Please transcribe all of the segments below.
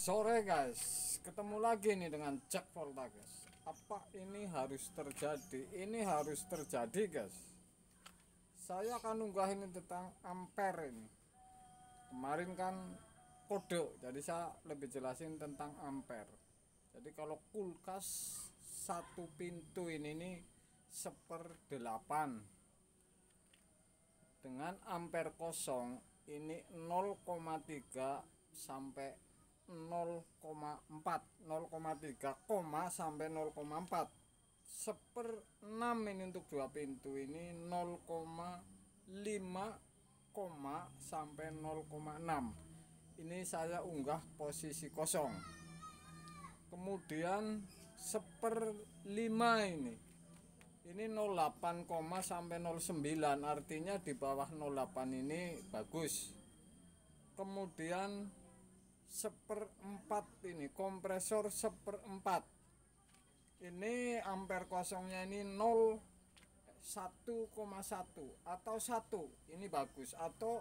Sore guys, ketemu lagi nih dengan cek volta guys. Apa ini harus terjadi? Ini harus terjadi guys. Saya akan unggah ini tentang ampere ini. Kemarin kan kode, jadi saya lebih jelasin tentang ampere. Jadi kalau kulkas satu pintu ini nih 1/8 dengan ampere kosong ini 0,3 sampai 0,4 0,3 sampai 0,4 1/6 ini untuk dua pintu ini 0,5 sampai 0,6. Ini saya unggah posisi kosong. Kemudian 1/5 ini 08, sampai 09, artinya di bawah 08 ini bagus. Kemudian 1/4 ini kompresor 1/4 ini ampere kosongnya ini 1,1 atau 1 ini bagus, atau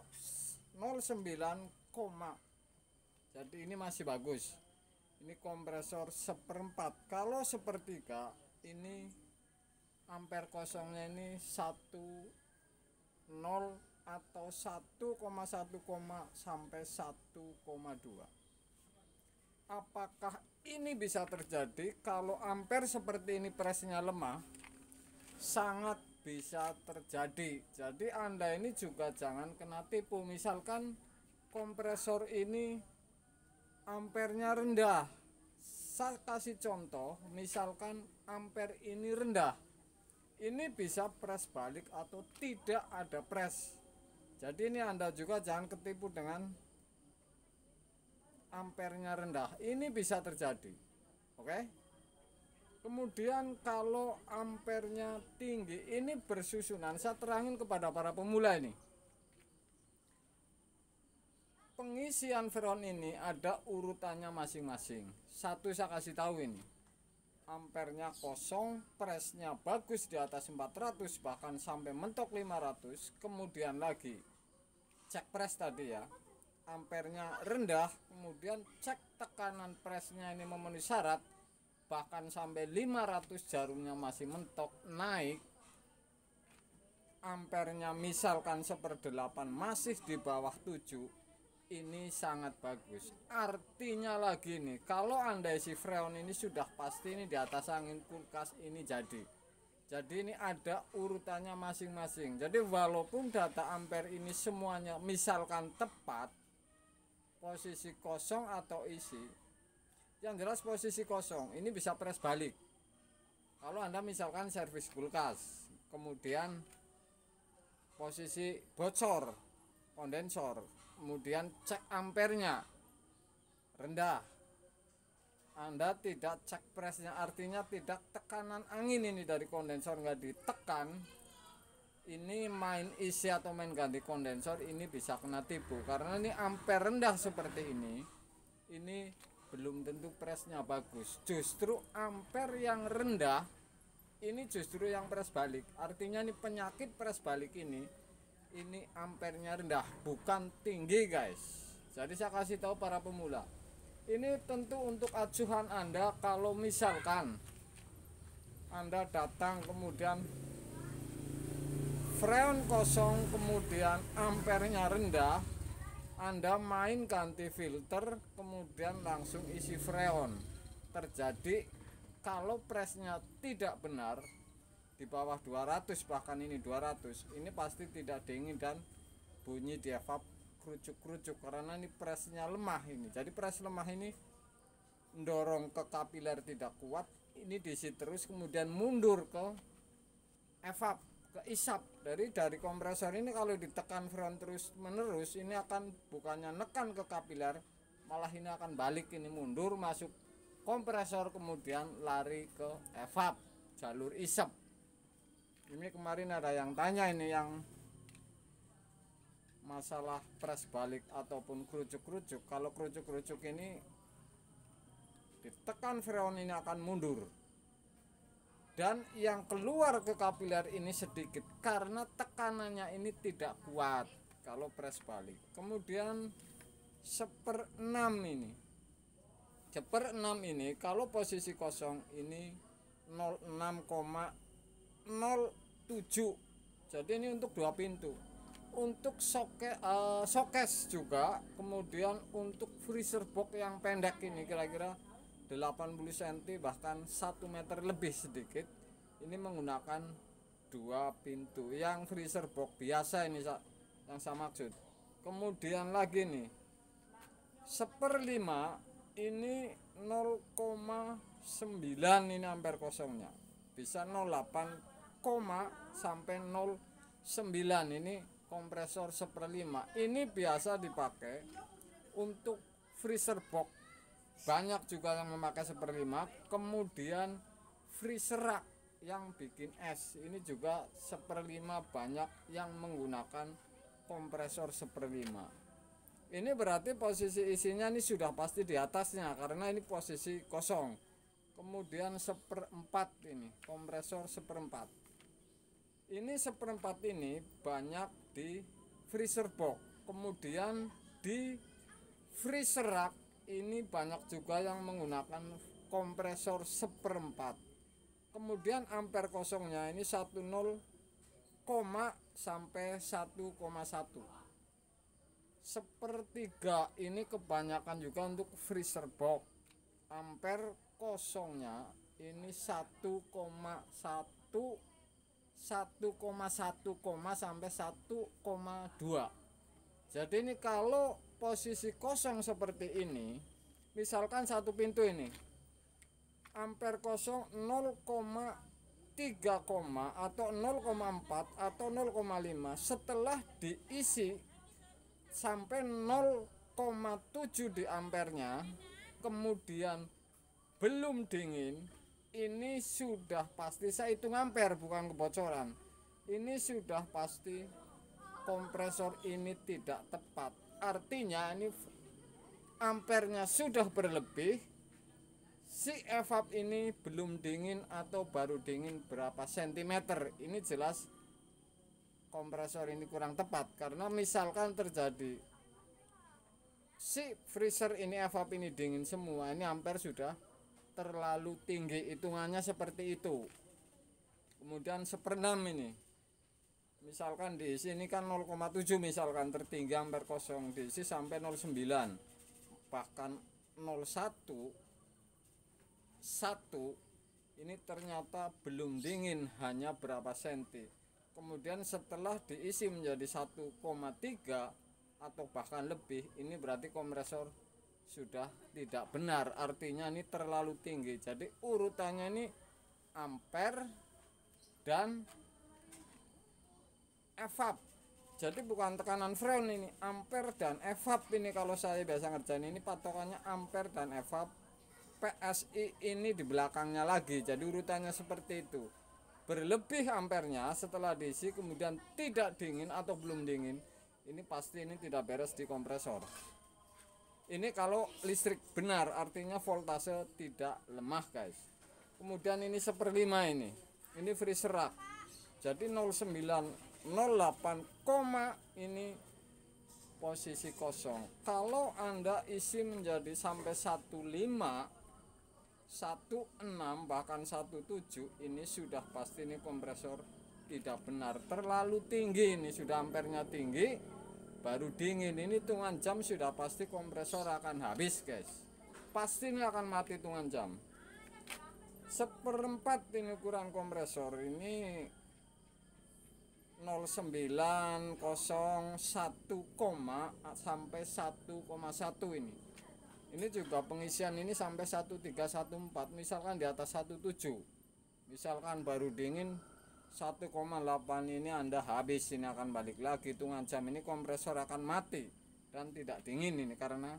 09, jadi ini masih bagus. Ini kompresor 1/4. Kalau 1/3 ini ampere kosongnya ini 1,0 atau 1,1 sampai 1,2. Apakah ini bisa terjadi kalau ampere seperti ini presnya lemah? Sangat bisa terjadi. Jadi Anda ini juga jangan kena tipu. Misalkan kompresor ini ampernya rendah. Saya kasih contoh, misalkan ampere ini rendah. Ini bisa press balik atau tidak ada press. Jadi ini Anda juga jangan ketipu dengan ampernya rendah. Ini bisa terjadi. Oke? Kemudian kalau ampernya tinggi, ini bersusunan. Saya terangin kepada para pemula ini. Pengisian freon ini ada urutannya masing-masing. Satu saya kasih tahu ini. Ampernya kosong, presnya bagus di atas 400, bahkan sampai mentok 500. Kemudian lagi cek pres tadi ya, ampernya rendah, kemudian cek tekanan presnya ini memenuhi syarat, bahkan sampai 500, jarumnya masih mentok naik, ampernya misalkan 1/8 masih di bawah 7, ini sangat bagus. Artinya lagi nih, kalau Anda isi freon ini sudah pasti ini di atas angin kulkas ini jadi ini ada urutannya masing-masing. Jadi walaupun data ampere ini semuanya misalkan tepat, posisi kosong atau isi, yang jelas posisi kosong ini bisa press balik. Kalau Anda misalkan servis kulkas, kemudian posisi bocor kondensor, kemudian cek ampernya rendah, Anda tidak cek presnya, artinya tidak tekanan angin ini dari kondensor nggak ditekan, ini main isi atau main ganti kondensor, ini bisa kena tipu. Karena ini ampere rendah seperti ini belum tentu presnya bagus. Justru ampere yang rendah ini justru yang press balik. Artinya ini penyakit press balik ini ampernya rendah, bukan tinggi guys. Jadi saya kasih tahu para pemula, ini tentu untuk acuan Anda. Kalau misalkan Anda datang kemudian freon kosong, kemudian ampernya rendah, Anda main ganti filter, kemudian langsung isi freon, terjadi kalau presnya tidak benar di bawah 200, bahkan ini 200, ini pasti tidak dingin dan bunyi di evap kerucuk-kerucuk karena ini presnya lemah ini. Jadi pres lemah ini mendorong ke kapiler tidak kuat, ini diisi terus, kemudian mundur ke evap, ke isap dari kompresor ini. Kalau ditekan freon terus menerus, ini akan bukannya nekan ke kapiler, malah ini akan balik, ini mundur masuk kompresor, kemudian lari ke evap, jalur isap. Ini kemarin ada yang tanya ini, yang masalah press balik ataupun kerucuk-kerucuk. Kalau kerucuk-kerucuk ini ditekan freon ini akan mundur, dan yang keluar ke kapiler ini sedikit karena tekanannya ini tidak kuat kalau press balik. Kemudian 1/6 ini 1/6 ini kalau posisi kosong ini 06,07. Jadi ini untuk 2 pintu. Untuk showcase juga, kemudian untuk freezer box yang pendek ini kira-kira 80 cm bahkan 1 meter lebih sedikit, ini menggunakan 2 pintu yang freezer box biasa ini yang saya maksud. Kemudian lagi nih 1/5 ini 0,9 ini ampere kosongnya, bisa 0,8 sampai 0,9 ini kompresor 1/5. Ini biasa dipakai untuk freezer box, banyak juga yang memakai 1/5. Kemudian freezer rack yang bikin es, ini juga 1/5 banyak yang menggunakan kompresor 1/5. Ini berarti posisi isinya ini sudah pasti di atasnya karena ini posisi kosong. Kemudian 1/4 ini kompresor 1/4. Ini 1/4 ini banyak di freezer box. Kemudian di freezer rack ini banyak juga yang menggunakan kompresor 1/4. Kemudian ampere kosongnya ini 10, sampai 1,1. 1/3 ini kebanyakan juga untuk freezer box. Ampere kosongnya ini 1,1 sampai 1,2. Jadi ini kalau posisi kosong seperti ini, misalkan satu pintu ini ampere kosong 0,3, atau 0,4 atau 0,5, setelah diisi sampai 0,7 di ampernya, kemudian belum dingin, ini sudah pasti, saya hitung ampere bukan kebocoran, ini sudah pasti kompresor ini tidak tepat. Artinya ini ampernya sudah berlebih, si evap ini belum dingin atau baru dingin berapa sentimeter. Ini jelas kompresor ini kurang tepat, karena misalkan terjadi si freezer ini evap ini dingin semua, ini ampere sudah terlalu tinggi, hitungannya seperti itu. Kemudian 1/6 ini misalkan diisi ini kan 0,7, misalkan tertinggi ampere kosong diisi sampai 0,9 bahkan 0,1 ini ternyata belum dingin, hanya berapa senti. Kemudian setelah diisi menjadi 1,3 atau bahkan lebih, ini berarti kompresor sudah tidak benar, artinya ini terlalu tinggi. Jadi urutannya ini ampere dan evap. Jadi bukan tekanan freon, ini ampere dan evap. Ini kalau saya biasa ngerjain ini patokannya ampere dan evap. PSI ini di belakangnya lagi, jadi urutannya seperti itu. Berlebih ampernya setelah diisi kemudian tidak dingin atau belum dingin, ini pasti ini tidak beres di kompresor. Ini kalau listrik benar, artinya voltase tidak lemah guys. Kemudian ini 1/5 ini freezer rack, jadi 09 08, ini posisi kosong. Kalau Anda isi menjadi sampai 15, 16 bahkan 17, ini sudah pasti ini kompresor tidak benar, terlalu tinggi. Ini sudah ampernya tinggi baru dingin, ini hitungan jam sudah pasti kompresor akan habis guys, pasti ini akan mati hitungan jam. 1/4 ini ukuran kompresor ini 0901, sampai 1,1 ini. Ini juga pengisian ini sampai 1314, misalkan di atas 17, misalkan baru dingin 1,8, ini Anda habis, ini akan balik lagi hitungan jam, ini kompresor akan mati dan tidak dingin ini karena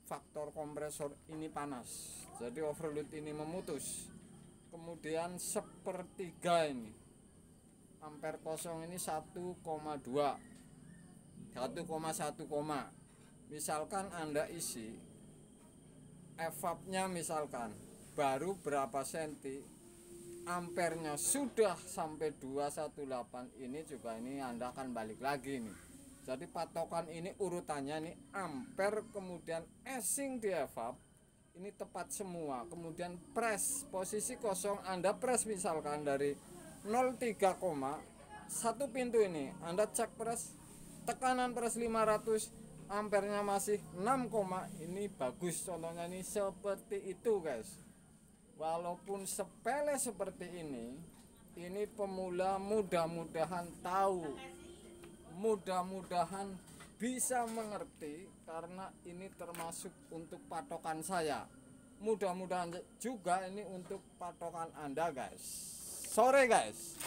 faktor kompresor ini panas, jadi overload ini memutus. Kemudian 1/3 ini ampere kosong ini 1,2 1,1, misalkan Anda isi evapnya misalkan baru berapa senti, ampernya sudah sampai 218, ini juga ini Anda akan balik lagi nih. Jadi patokan ini urutannya nih ampere, kemudian esing di evap ini tepat semua. Kemudian press posisi kosong, Anda press misalkan dari 0,3, satu pintu ini Anda cek press, tekanan press 500, ampernya masih 6, ini bagus. Contohnya ini seperti itu guys. Walaupun sepele seperti ini pemula mudah-mudahan tahu, mudah-mudahan bisa mengerti, karena ini termasuk untuk patokan saya. Mudah-mudahan juga ini untuk patokan Anda guys. Sore guys.